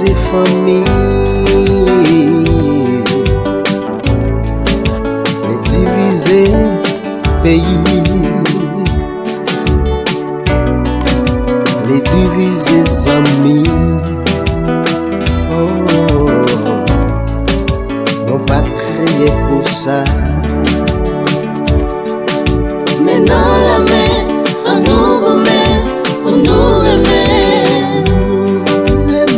diviser famille, les diviser pays, les diviser amis. Oh, non pas créé pour ça. Mais dans la main, on nous remet, on nous remet.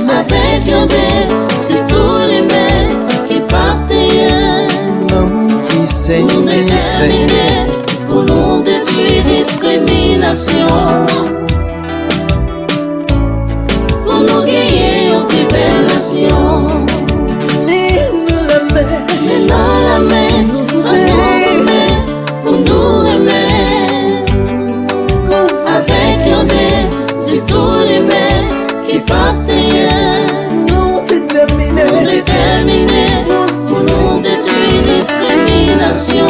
Avec un bébé, c'est tous les mains qui partent. L'homme qui saigne, Pour déterminer, pour nous détruire discrimination. Pour nous gagner une plus belle nation. Mais dans la main, on nous remet, on nous remet. Avec un bébé, c'est tous les mains qui partent. nous déterminer, Pour déterminer, pour nous détruire discrimination.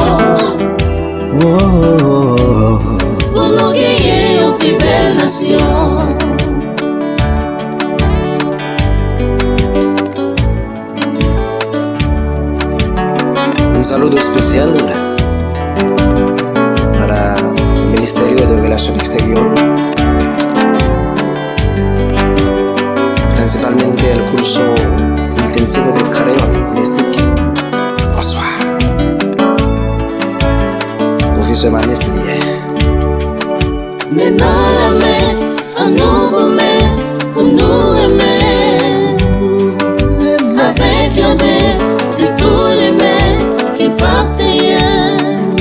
oh, Pour nous gagner une plus belle nation. un saludo spécial para el Ministerio de Relaciones Exteriores, principalmente el curso intensivo de créole linguistique. Bonsoir. Professeur Manis Didier. Mais dans la main, on nous remet, on nous remet. Avec un bébé, c'est tous les mains qui partent.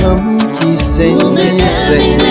L'homme qui Pour saigne, déterminer,